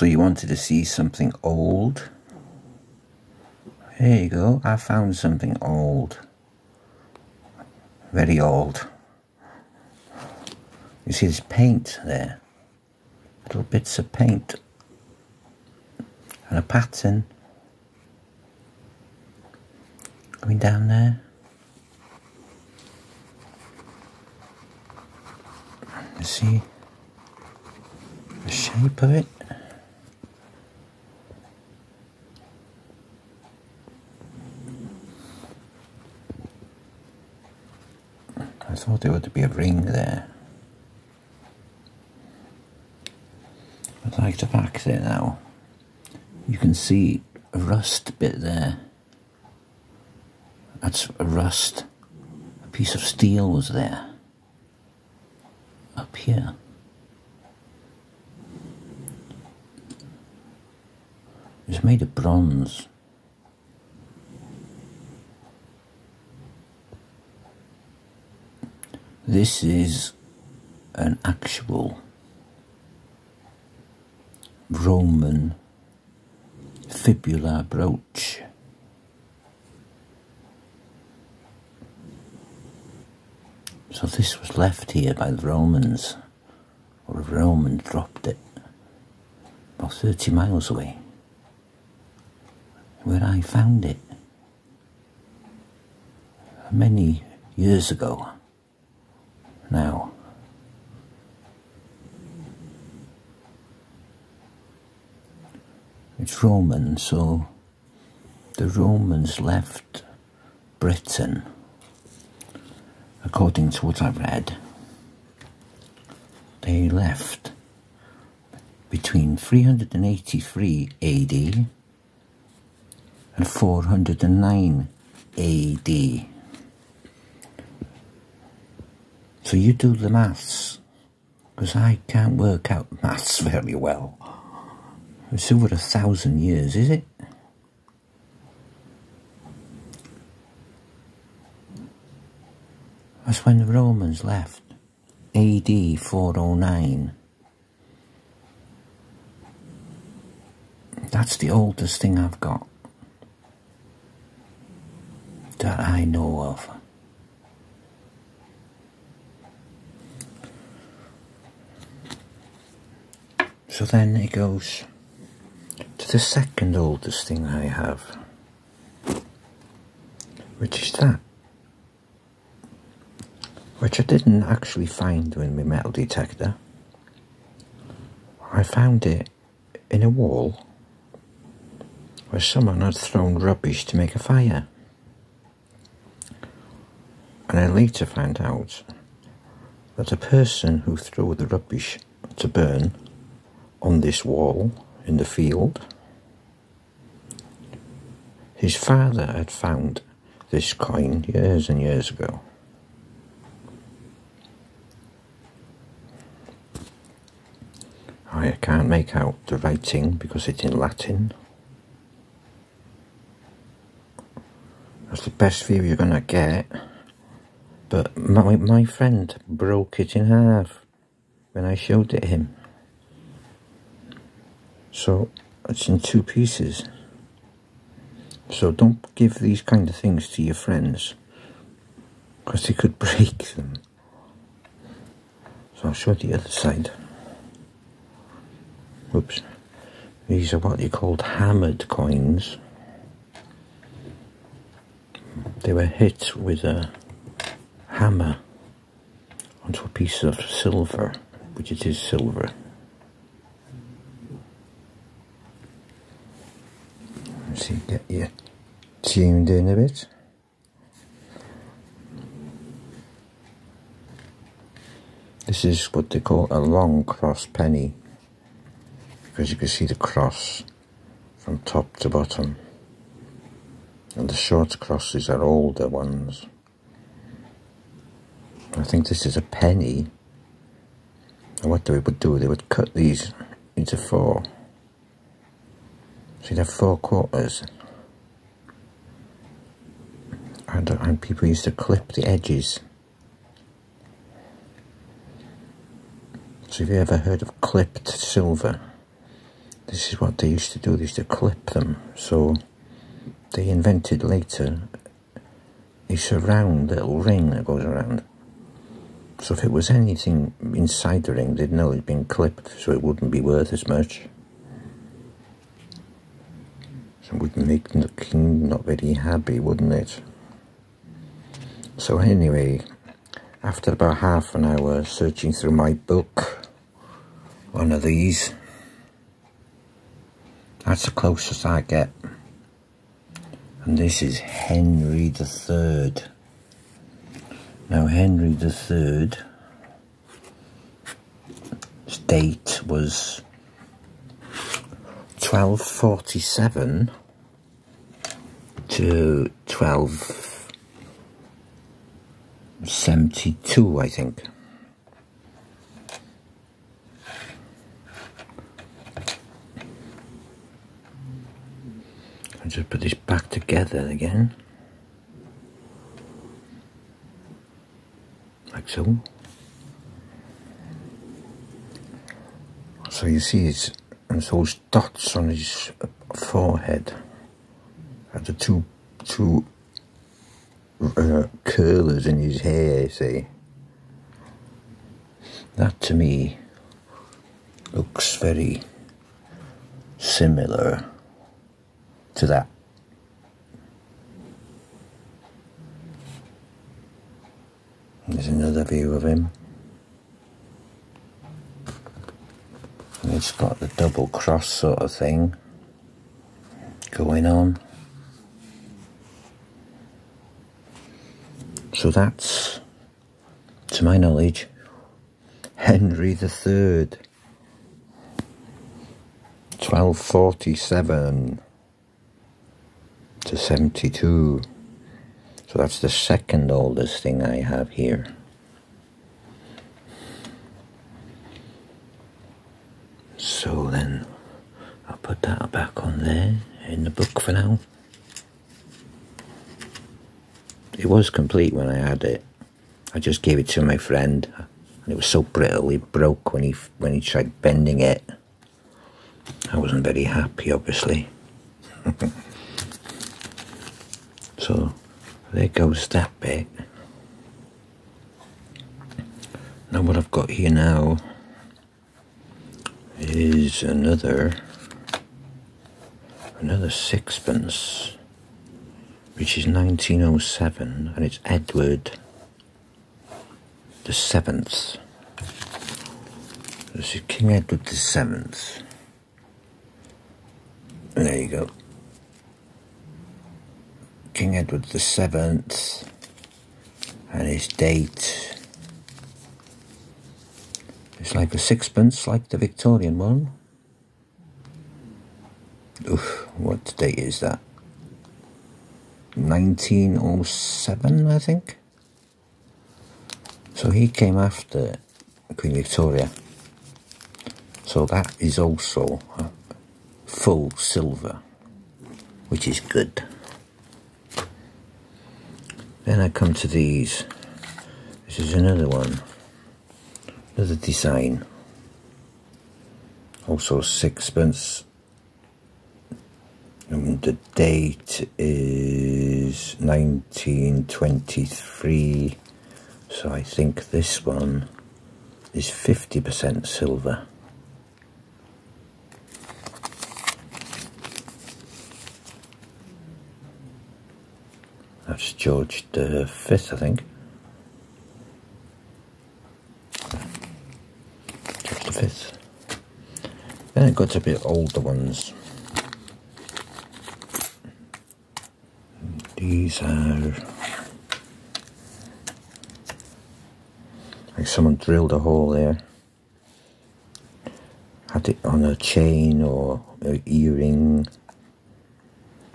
So you wanted to see something old? Here you go, I found something old. Very old. You see this paint there? Little bits of paint. And a pattern. Going down there. You see the shape of it? I thought there would be a ring there. But like the back there now, you can see a rust bit there. That's a rust. A piece of steel was there. Up here. It's made of bronze. This is an actual Roman fibula brooch. So this was left here by the Romans, or a Roman dropped it about 30 miles away, where I found it many years ago now. It's Roman, so the Romans left Britain, according to what I've read. They left between 383 AD and 409 AD. So you do the maths, because I can't work out maths very well. It's over 1,000 years, is it? That's when the Romans left, AD 409. That's the oldest thing I've got that I know of. So then it goes to the second oldest thing I have, which is that, which I didn't actually find with my metal detector. I found it in a wall where someone had thrown rubbish to make a fire. And I later found out that the person who threw the rubbish to burn on this wall in the field, his father had found this coin years and years ago. I can't make out the writing because it's in Latin. That's the best view you're gonna get. But my friend broke it in half when I showed it him. So it's in two pieces. So don't give these kind of things to your friends, because they could break them. So I'll show the other side. Oops. These are what you called hammered coins. They were hit with a hammer onto a piece of silver, which it is silver. See, get you tuned in a bit. This is what they call a long cross penny, because you can see the cross from top to bottom, and the short crosses are older ones. I think this is a penny, and what they would do, they would cut these into four. So you'd have 4 quarters, and people used to clip the edges. So have you ever heard of clipped silver? This is what they used to do, they used to clip them. So they invented later it's a round little ring that goes around. So if it was anything inside the ring, they'd know it'd been clipped, so it wouldn't be worth as much. So it would make the king not very happy, wouldn't it? So anyway, after about half an hour searching through my book, one of these, that's the closest I get. And this is Henry III. Now Henry III's date was 1247 to 1272, I think. I'll just put this back together again, like so. So you see there's those dots on his forehead, and the two curlers in his hair, see. That to me looks very similar to that. There's another view of him. And it's got the double cross sort of thing going on. So that's, to my knowledge, Henry III, 1247 to 72. So that's the second oldest thing I have here. So then I'll put that back on there in the book for now. It was complete when I had it. I just gave it to my friend, and it was so brittle it broke when he tried bending it. I wasn't very happy, obviously. So there goes that bit. Now what I've got here now is another sixpence, which is 1907, and it's Edward the 7th. This is King Edward the 7th. There you go. King Edward the 7th, and his date is like a sixpence, like the Victorian one. Oof, what date is that? 1907, I think. So he came after Queen Victoria. So that is also full silver, which is good. Then I come to these. This is another one, another design. Also sixpence. And the date is 1923. So I think this one is 50% silver. That's George the 5th, I think. George the 5th. Then it got to a bit older ones. These are like someone drilled a hole there. Had it on a chain or an earring.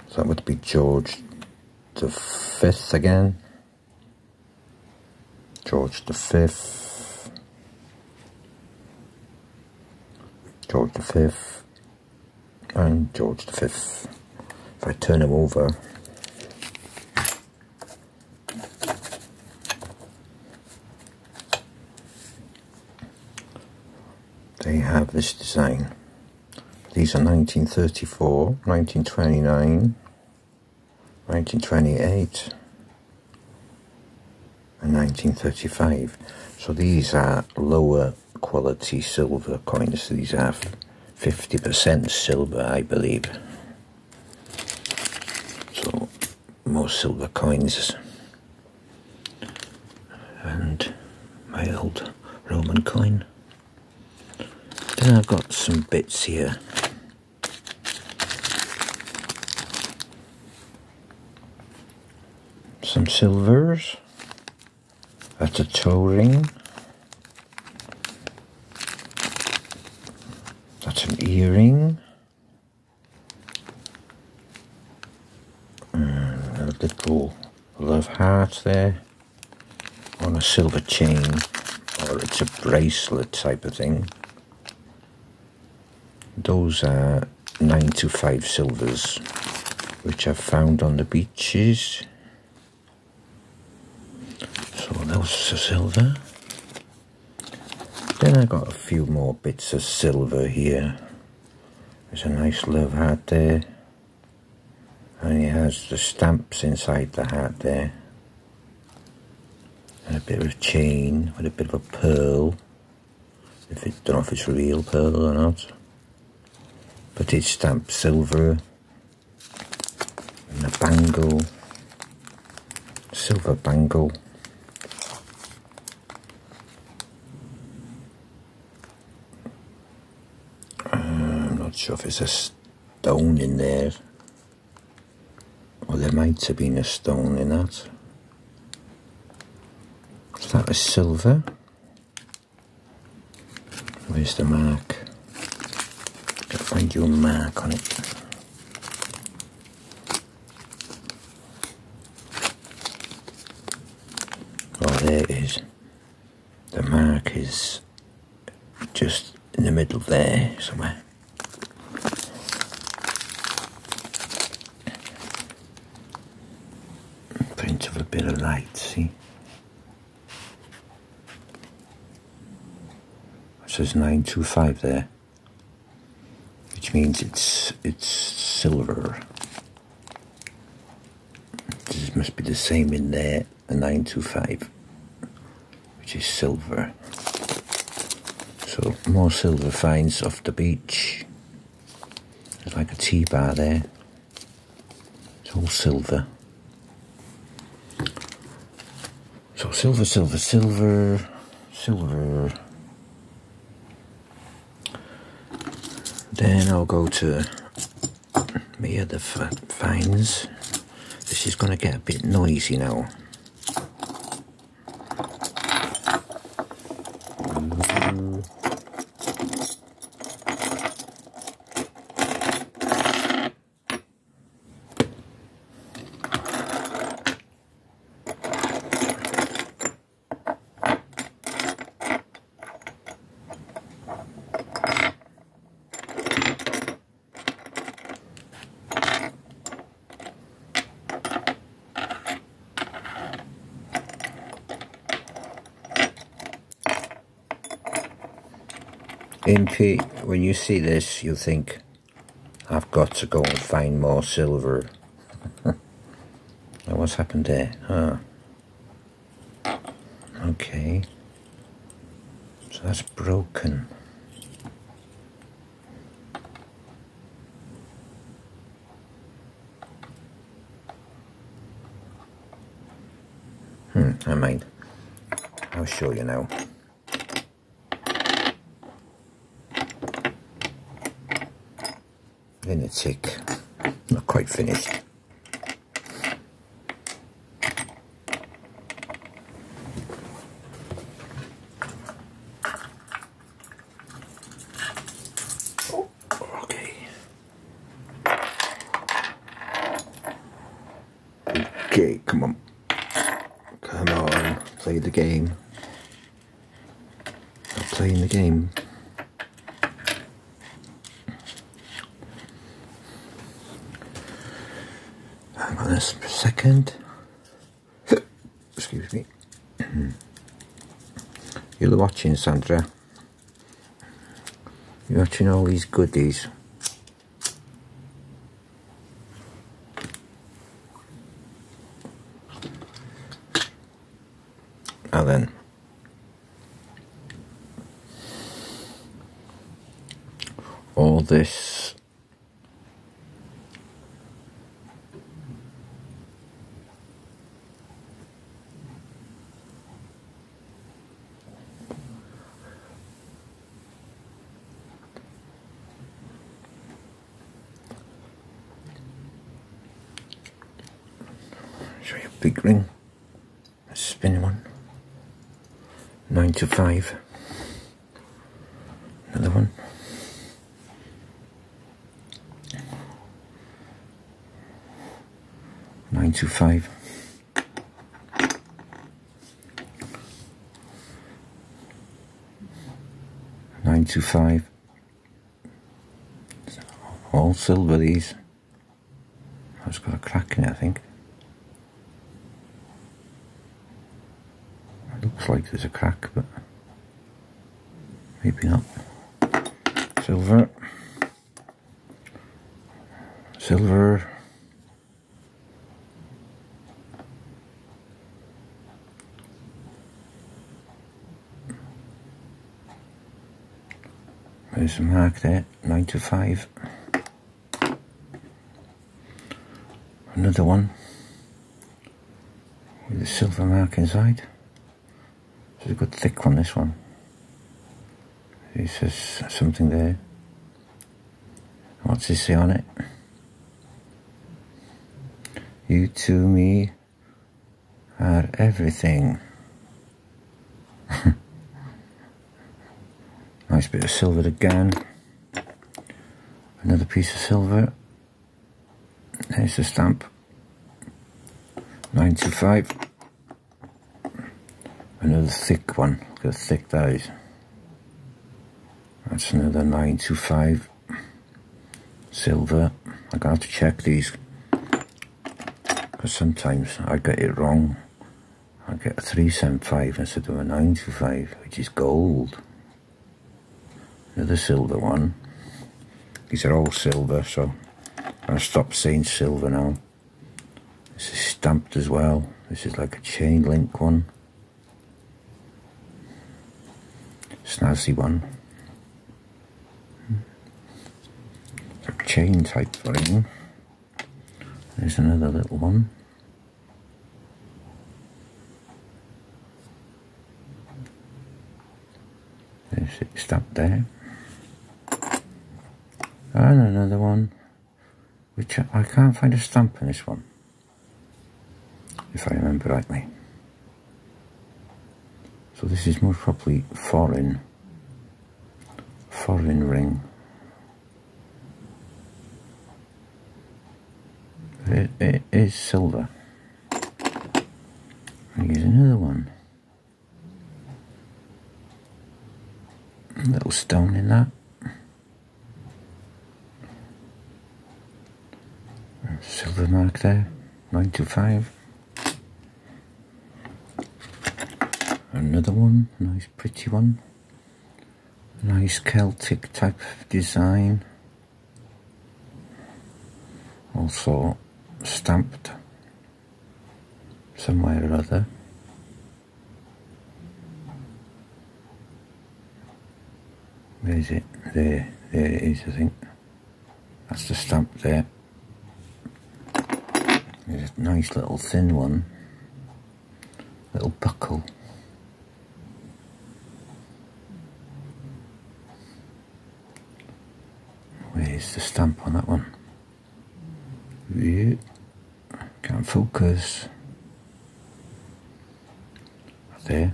So that would be George the 5th again. George the 5th. George the 5th. And George the 5th. If I turn them over, they have this design. These are 1934, 1929, 1928 and 1935. So these are lower quality silver coins. These are 50% silver, I believe. So most silver coins. And my old Roman coin. Then I've got some bits here. Some silvers. That's a toe ring. That's an earring. And a little love heart there on a silver chain, or it's a bracelet type of thing. Those are 925 silvers, which I've found on the beaches. So those are silver. Then I got a few more bits of silver here. There's a nice love heart there. And it has the stamps inside the heart there. And a bit of a chain with a bit of a pearl. Don't know if it's real pearl or not. But it's stamped silver. And a bangle. Silver bangle. I'm not sure if there's a stone in there. Or there might have been a stone in that. So that was silver. Where's the mark? Gotta find you a mark on it. Oh, there it is. The mark is just in the middle there somewhere. Print of a bit of light, see? It says 925 there, which means it's silver. This must be the same in there, the 925, which is silver. So more silver finds off the beach. There's like a tea bar there. It's all silver. So silver, silver, silver, silver. Then I'll go to my other finds. This is going to get a bit noisy now. Impy, when you see this, you'll think, I've got to go and find more silver. Now, what's happened there? Ah. Okay. So that's broken. I mind. I'll show you now. In a tick. Not quite finished. Oh, okay. Okay, come on. Come on, play the game. I'm playing the game. Hang on a second. Excuse me. You're watching, Sandra. You're watching all these goodies. And then all this show you a big ring, a spinning one, 9 to 5, another one, 9 to 5, nine to 5, all silver these. It's got a crack in it, I think. It looks like there's a crack, but maybe not. Silver, silver, there's a mark there, 9 to 5. Another one with a silver mark inside. It's a good thick one, this one. It says something there. What's it say on it? You to me are everything. Nice bit of silver again. Another piece of silver. There's the stamp. 9 to 5. Another thick one. Look how thick that is. That's another 9 to 5. Silver. I'm gonna have to check these, because sometimes I get it wrong. I get a 375 instead of a 925, which is gold. Another silver one. These are all silver, so I'll stop saying silver now. This is stamped as well. This is like a chain link one. Snazzy one. It's a chain type ring. There's another little one. There's it stamped there. And another one, which I can't find a stamp on this one, if I remember rightly. So this is most probably foreign ring. It is silver. And here's another one. A little stone in that. Silver mark there, 9 to 5. Another one, nice pretty one. Nice Celtic type of design. Also stamped somewhere or other. Where is it? There it is, I think. That's the stamp there. There's a nice little thin one, little buckle. Where's the stamp on that one? Yeah. Can't focus. There.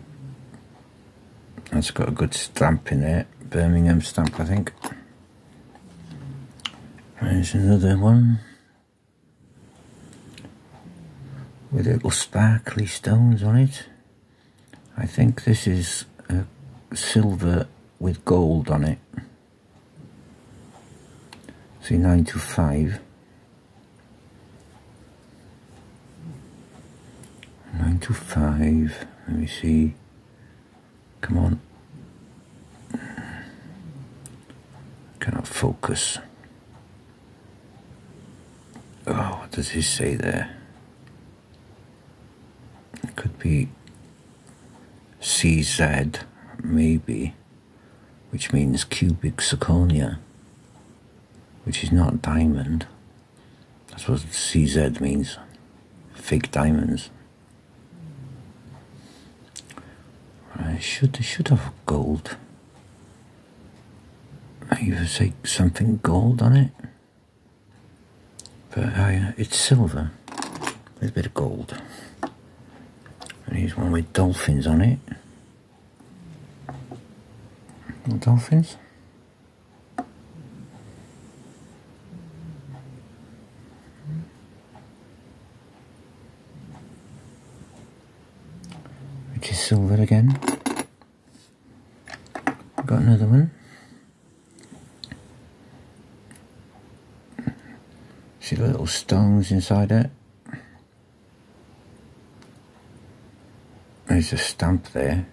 That's got a good stamp in there, Birmingham stamp, I think. There's another one with little sparkly stones on it. I think this is silver with gold on it. See, 9 to 5. 9 to 5. Let me see. Come on. Cannot focus. Oh, what does he say there? It could be CZ, maybe, which means cubic zirconia, which is not diamond. That's what CZ means, fake diamonds. I should have gold. I either say something gold on it, but it's silver with a bit of gold. And here's one with dolphins on it. Dolphins? Which is silver again. Got another one. See the little stones inside it? There's a stamp there.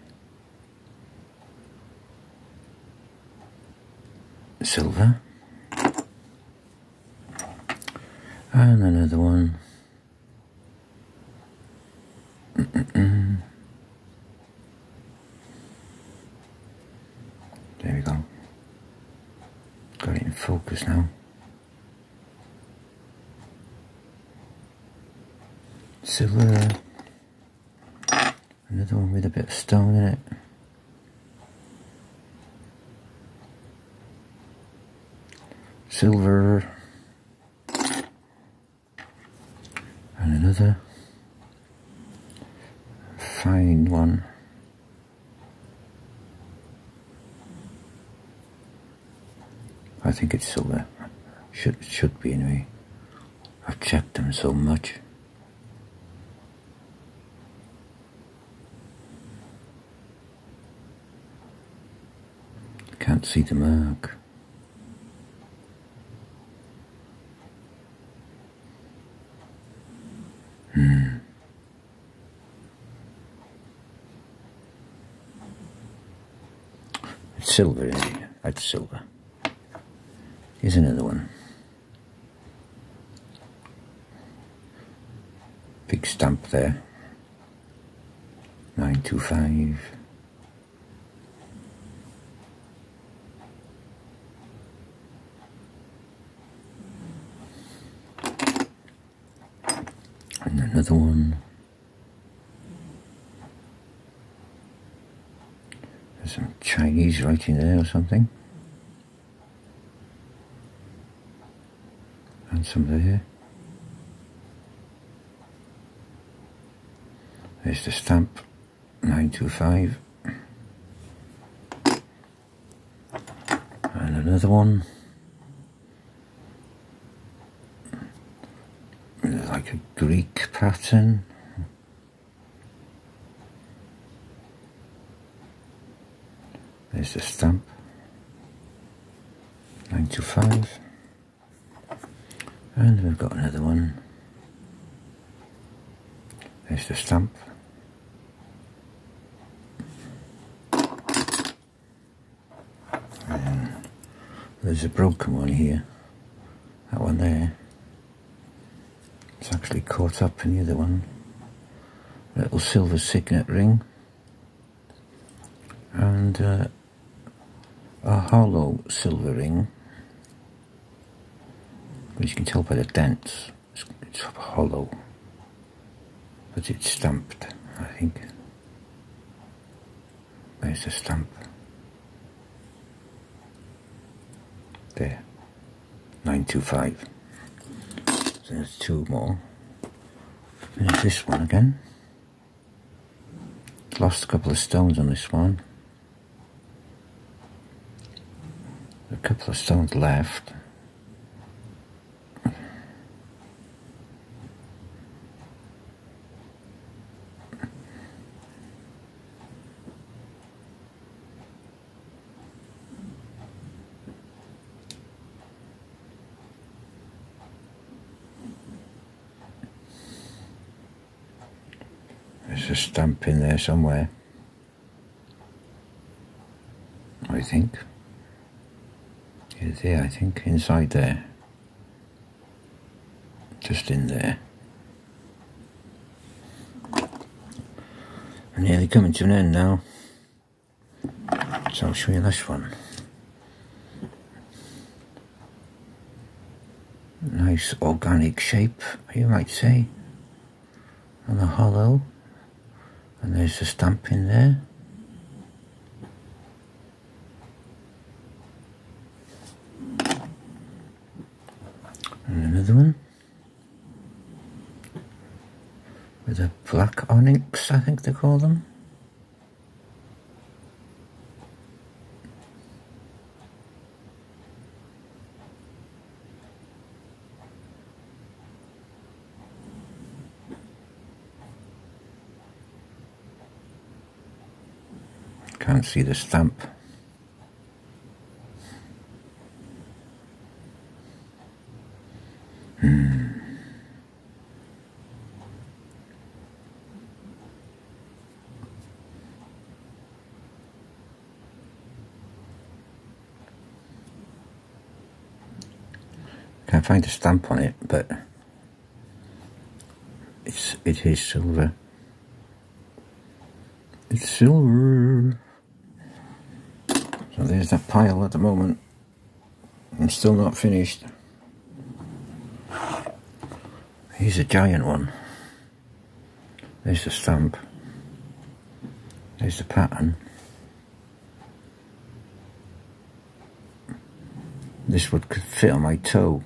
Silver. And another one. There we go. Got it in focus now. Silver. Another one with a bit of stone in it. Silver. And another fine one. I think it's silver. Should be anyway. I've checked them so much. Can't see the mark. It's silver, isn't it? That's silver. Here's another one. Big stamp there. 925. And another one. There's some Chinese writing there or something. And some there. There's the stamp, 925. And another one. Like a Greek pattern. There's the stamp, 925. And we've got another one. There's the stamp. And there's a broken one here. That one there. It's actually caught up in the other one. A little silver signet ring. And a hollow silver ring. As you can tell by the dents, it's hollow, but it's stamped, I think. There's the stamp. There, 925. So there's two more. And there's this one again. Lost a couple of stones on this one. A couple of stones left. There's a stamp in there somewhere, I think. It's there, I think, inside there. Just in there. We're nearly coming to an end now, so I'll show you this one. Nice organic shape, you might say, on the hollow, and there's the stamp in there. And another one with a black onyx, I think they call them. Can't see the stamp. Can't find a stamp on it, but it is silver. It's silver. So there's that pile at the moment. I'm still not finished. Here's a giant one. There's the stamp. There's the pattern. This would could fit on my toe.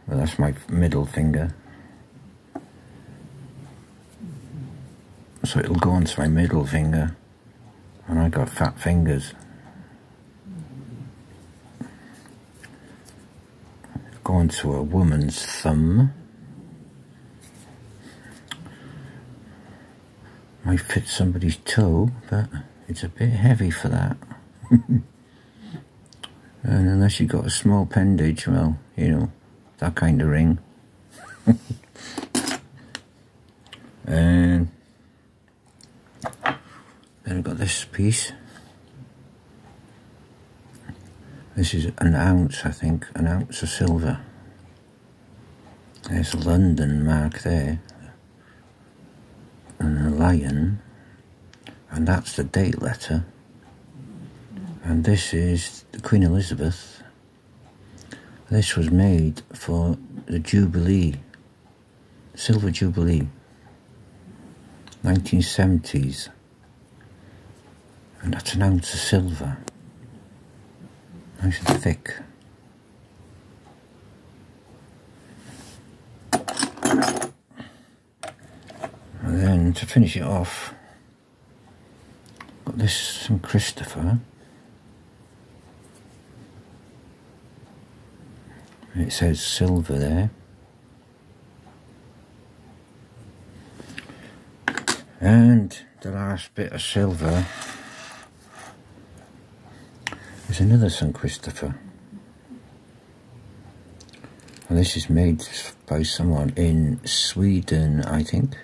Well, that's my middle finger. So it'll go onto my middle finger. And I got fat fingers. Go onto a woman's thumb. Might fit somebody's toe, but it's a bit heavy for that. And unless you've got a small appendage, well, you know, that kind of ring. And then we've got this piece. This is an ounce, I think, an ounce of silver. There's a London mark there. And a lion. And that's the date letter. And this is the Queen Elizabeth. This was made for the Jubilee, Silver Jubilee, 1970s. And that's an ounce of silver. Nice and thick. And then to finish it off, got this St. Christopher. It says silver there. And the last bit of silver is another St. Christopher. And this is made by someone in Sweden, I think.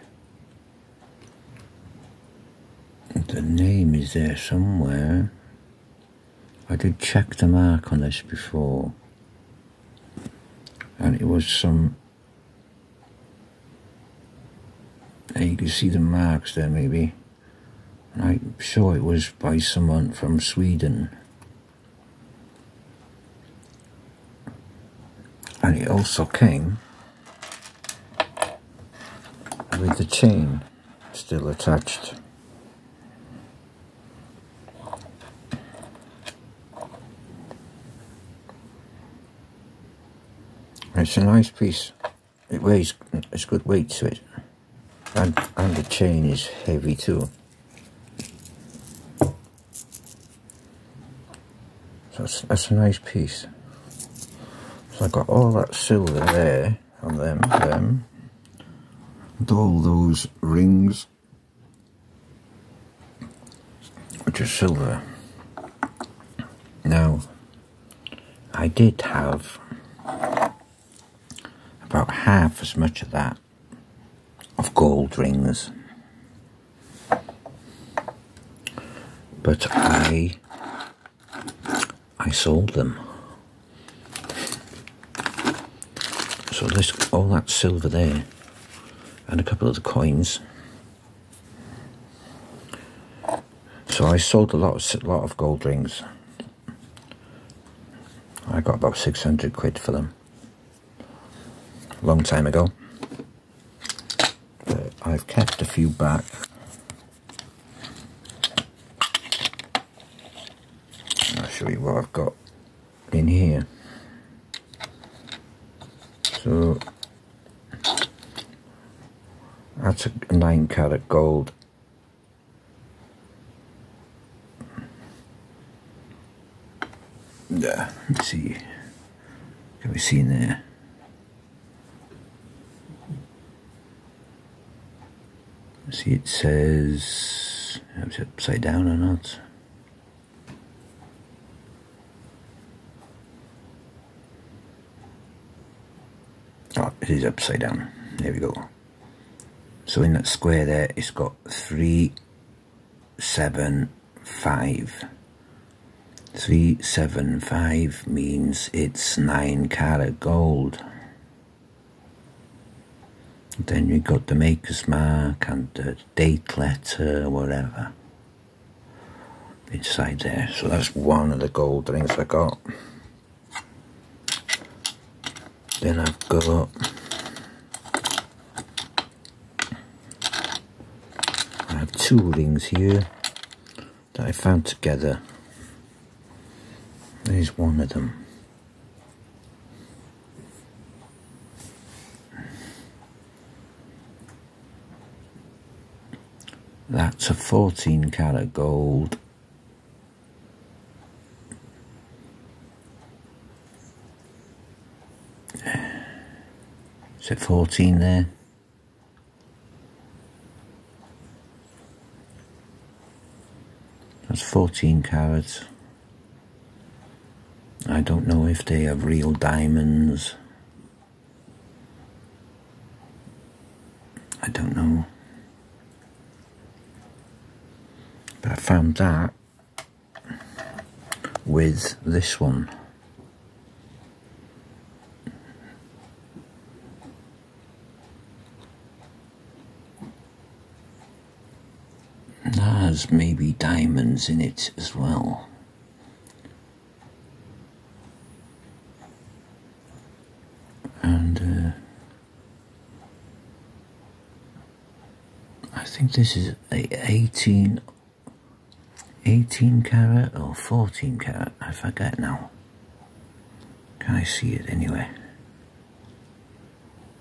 The name is there somewhere. I did check the mark on this before. And it was some, you can see the marks there maybe. And I'm sure it was by someone from Sweden. And it also came with the chain still attached. It's a nice piece. It weighs, it's good weight to it. And the chain is heavy too. So that's a nice piece. So I got all that silver there on them, and all those rings, which are silver. Now, I did have about half as much of that, of gold rings, but I sold them. So this, all that silver there, and a couple of the coins, So I sold a lot of gold rings. I got about 600 quid for them a long time ago, but I've kept a few back. I'll show you what I've got in here. So that's a 9-carat gold. Yeah, let's see. Can we see in there? See, it says, is it upside down or not? Oh, it is upside down. There we go. So in that square there, it's got 3, 7, 5. 375 means it's 9-carat gold. Then you got the maker's mark and the date letter, whatever, inside there. So that's one of the gold rings I got. Then I've got I have 2 rings here that I found together. There's one of them. That's a 14-carat gold. Is it 14 there? That's 14 carats. I don't know if they are real diamonds. I don't know. But I found that with this one. That has maybe diamonds in it as well. And I think this is a 18 carat or 14 carat, I forget now. Can I see it anyway?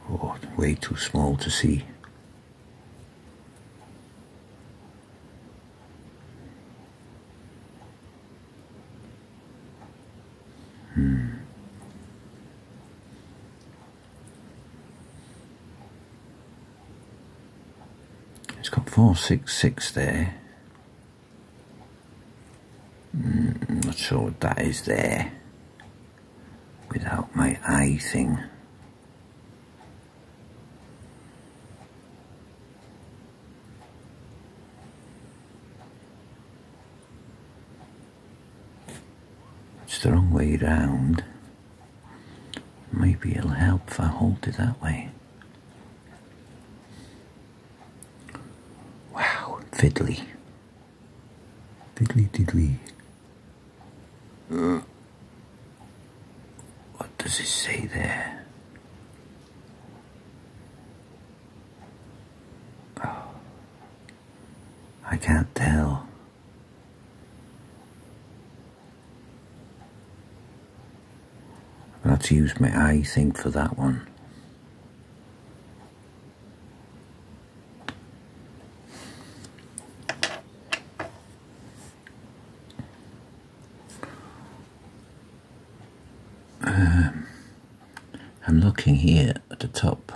Oh, way too small to see. It's got 466 there. Not sure what that is there without my eye thing. It's the wrong way round. Maybe it'll help if I hold it that way. Wow, fiddly. Fiddly diddly. What does it say there? Oh, I can't tell. I'll have to use my eye thing for that one. I'm looking here at the top.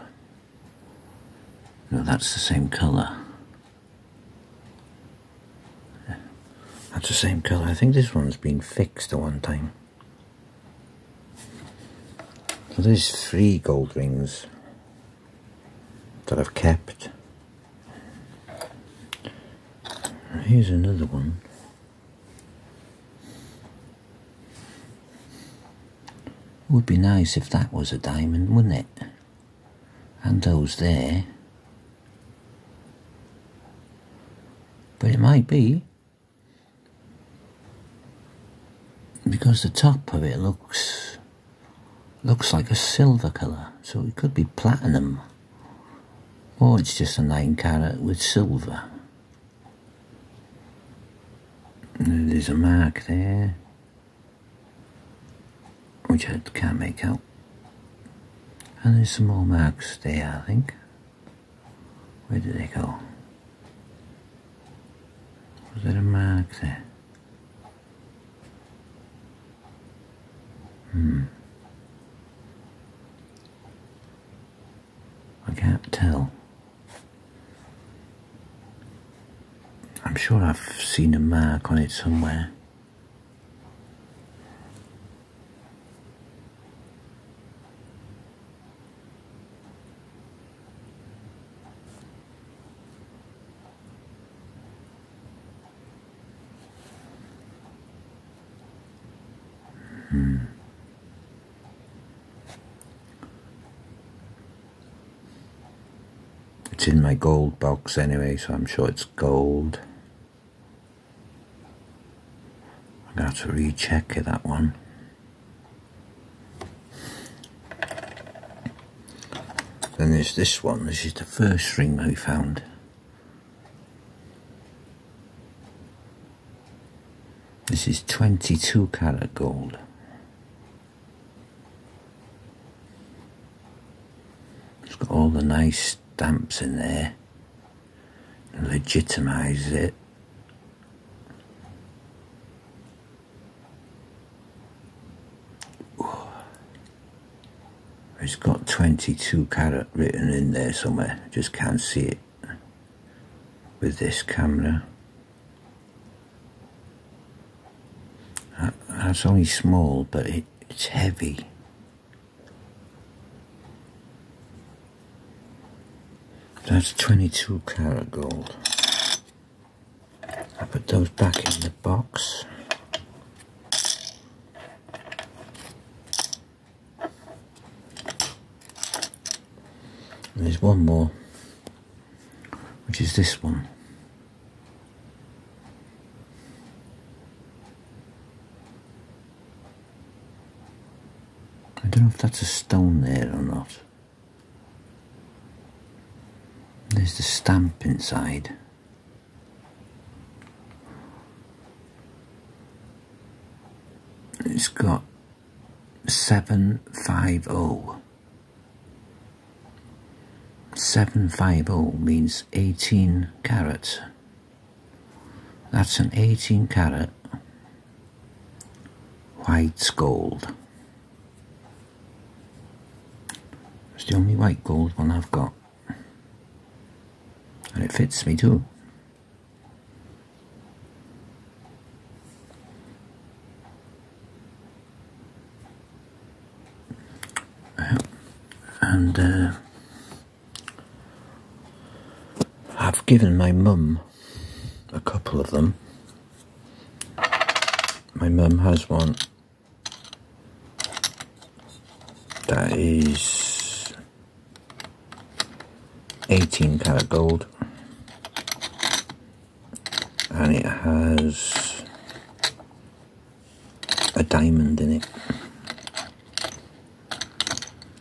No, that's the same colour. That's the same colour. I think this one's been fixed at one time. So there's 3 gold rings that I've kept. Here's another one. Would be nice if that was a diamond, wouldn't it? And those there. But it might be. because the top of it looks like a silver colour, so it could be platinum, or it's just a 9 carat with silver. And there's a mark there, which I can't make out, and there's some more marks there, I think. Where did they go? Was there a mark there? I can't tell. I'm sure I've seen a mark on it somewhere. It's in my gold box anyway, so I'm sure it's gold. I'm going to have to recheck that one. Then there's this one. This is the first ring we found. This is 22 carat gold. It's got all the nice stamps in there to legitimise it. It's got 22 carat written in there somewhere. I just can't see it with this camera. That's only small, but it's heavy. That's 22 carat gold. I put those back in the box. And there's one more, which is this one. I don't know if that's a stone there or not. There's the stamp inside. It's got 750. 750 means 18 carat. That's an 18 carat white gold. It's the only white gold one I've got. And it fits me too. And I've given my mum a couple of them. My mum has one that is 18 karat gold, and it has a diamond in it.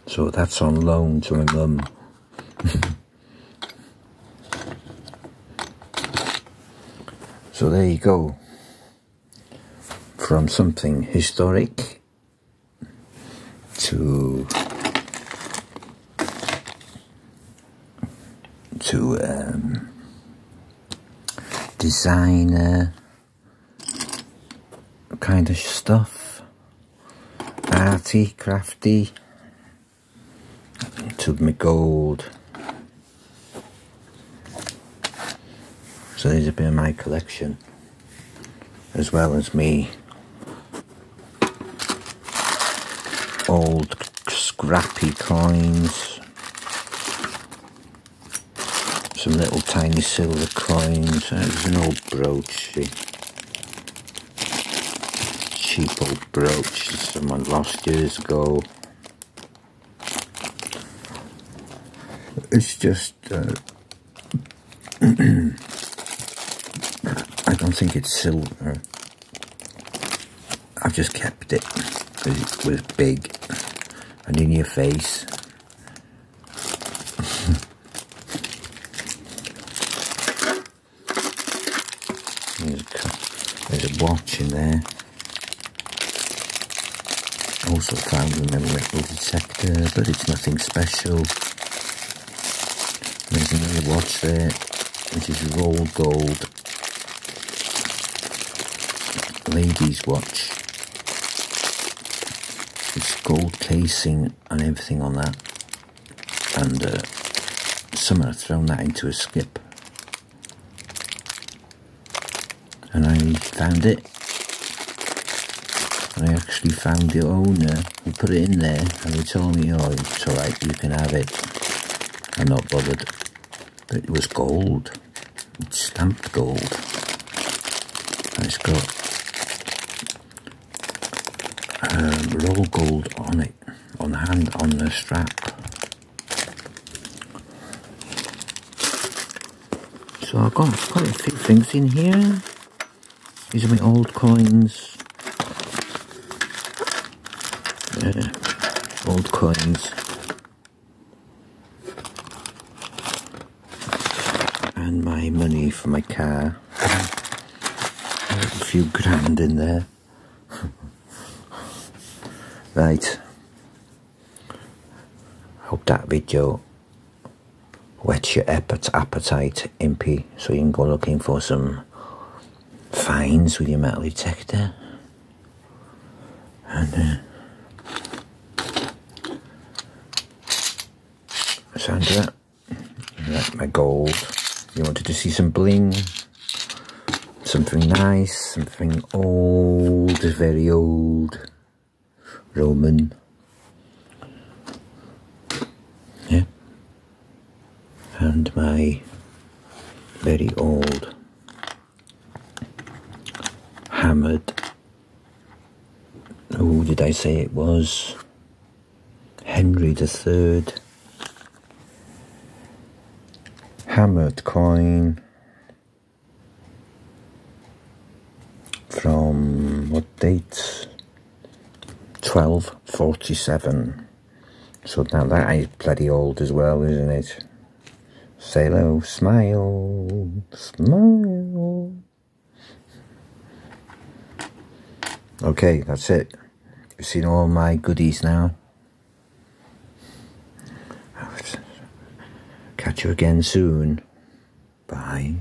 So that's on loan to my mum. So there you go. From something historic to designer kind of stuff, arty, crafty, to my gold. So there's a bit of my collection, as well as me old scrappy coins, some little tiny silver coins. There's an old brooch, cheap old brooch that someone lost years ago. It's just I don't think it's silver. I've just kept it because it was big and in your face. There's a watch in there. Also found a metal detector, but it's nothing special. There's another watch there, which is rolled gold. Ladies' watch. It's gold casing and everything on that. And someone had thrown that into a skip. And I found it. And I actually found the owner who put it in there, and they told me, oh, it's alright, you can have it. I'm not bothered. But it was gold. It's stamped gold. And it's got roll gold on it, on the strap. So I've got quite a few things in here. These are my old coins. Old coins. And my money for my car. A few grand in there. Right. Hope that video whets your appetite, Impy, so you can go looking for some finds with your metal detector. And Sandra, that's my gold. You wanted to see some bling, something nice, something old, very old, Roman. Yeah. And my very old hammered, who did I say it was? Henry III. Hammered coin from what date? 1247. So now that is bloody old as well, isn't it? Say hello, smile, smile. Okay, that's it. You've seen all my goodies now. Catch you again soon. Bye.